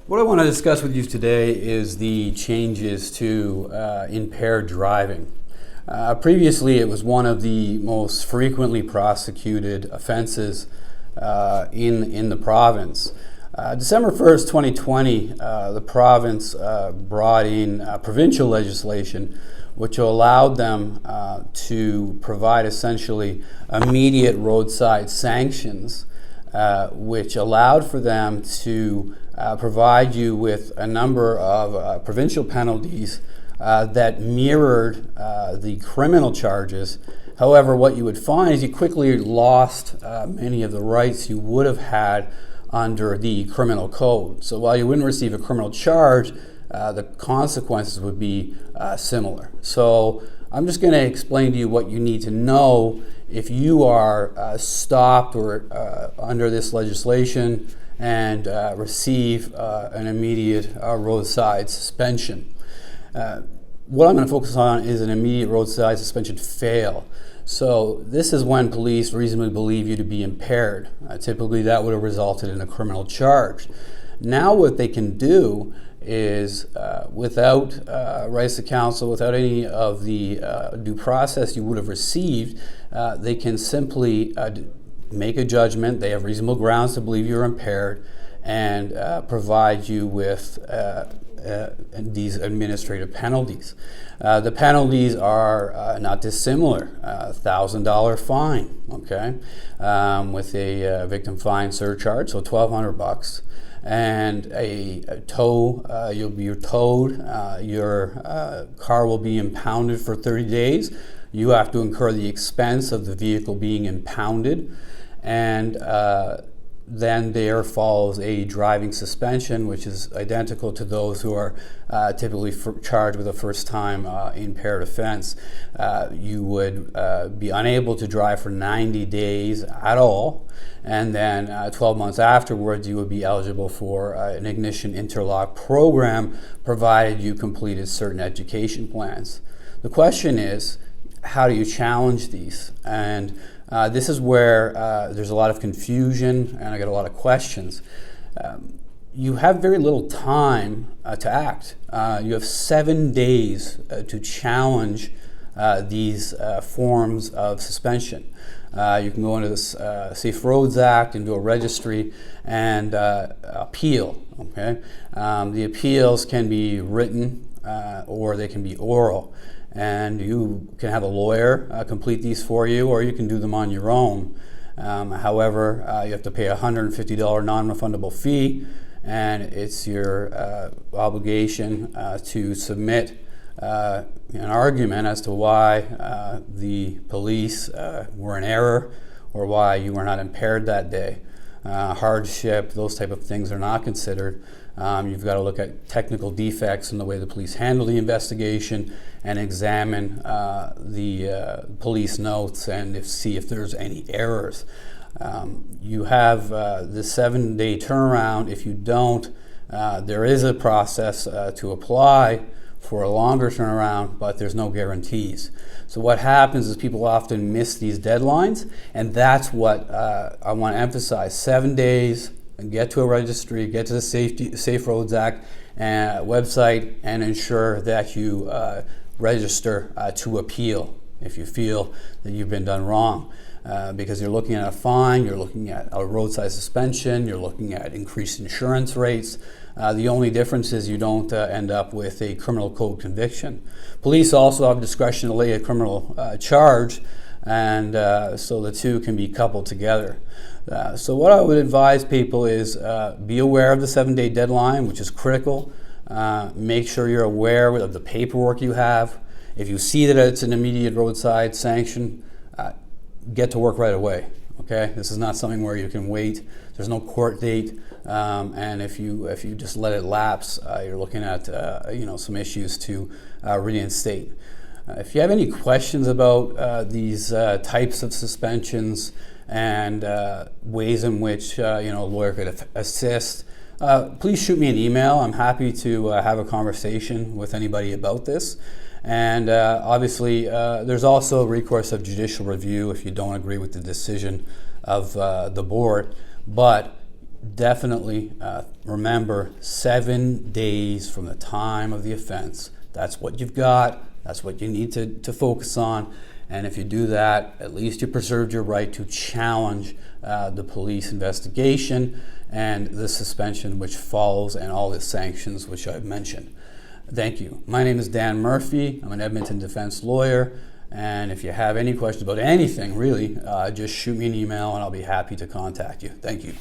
What I want to discuss with you today is the changes to impaired driving. Previously, it was one of the most frequently prosecuted offenses in the province. December 1st, 2020, the province brought in provincial legislation which allowed them to provide essentially immediate roadside sanctions, which allowed for them to provide you with a number of provincial penalties that mirrored the criminal charges. However, what you would find is you quickly lost many of the rights you would have had under the criminal code. So while you wouldn't receive a criminal charge, the consequences would be similar. So I'm just going to explain to you what you need to know if you are stopped or under this legislation and receive an immediate roadside suspension. What I'm going to focus on is an immediate roadside suspension fail. So this is when police reasonably believe you to be impaired. Typically that would have resulted in a criminal charge. Now what they can do is without rights to counsel, without any of the due process you would have received, they can simply make a judgment. They have reasonable grounds to believe you're impaired and provide you with these administrative penalties. The penalties are not dissimilar. $1,000 fine, okay, with a victim fine surcharge, so $1,200, and a tow. You'll be towed. Your car will be impounded for 30 days. You have to incur the expense of the vehicle being impounded, and then there follows a driving suspension, which is identical to those who are typically charged with a first-time impaired offense. You would be unable to drive for 90 days at all, and then 12 months afterwards you would be eligible for an ignition interlock program, provided you completed certain education plans. The question is, how do you challenge these? And this is where there's a lot of confusion and I get a lot of questions. You have very little time to act. You have 7 days to challenge these forms of suspension. You can go into the Safe Roads Act and do a registry and appeal. Okay, the appeals can be written or they can be oral. And you can have a lawyer complete these for you, or you can do them on your own. However, you have to pay a $150 non-refundable fee, and it's your obligation to submit an argument as to why the police were in error or why you were not impaired that day. Hardship, those type of things are not considered. You've got to look at technical defects in the way the police handle the investigation and examine the police notes and see if there's any errors. You have the 7-day turnaround. If you don't, there is a process to apply for a longer turnaround, but there's no guarantees. So what happens is people often miss these deadlines, and that's what I want to emphasize. 7 days, and get to a registry, get to the Safe Roads Act website, and ensure that you register to appeal if you feel that you've been done wrong. Because you're looking at a fine, you're looking at a roadside suspension, you're looking at increased insurance rates. The only difference is you don't end up with a criminal code conviction. Police also have discretion to lay a criminal charge, and so the two can be coupled together. So what I would advise people is be aware of the 7-day deadline, which is critical. Make sure you're aware of the paperwork you have. If you see that it's an immediate roadside sanction, get to work right away. Okay, this is not something where you can wait. There's no court date, and if you just let it lapse, you're looking at some issues to reinstate. If you have any questions about these types of suspensions and ways in which a lawyer could assist, please shoot me an email. I'm happy to have a conversation with anybody about this. And obviously, there's also recourse of judicial review if you don't agree with the decision of the board. But definitely remember 7 days from the time of the offense. That's what you've got. That's what you need to focus on. And if you do that, at least you preserved your right to challenge the police investigation and the suspension which follows and all the sanctions which I've mentioned. Thank you. My name is Dan Murphy. I'm an Edmonton defense lawyer. And if you have any questions about anything, really, just shoot me an email and I'll be happy to contact you. Thank you.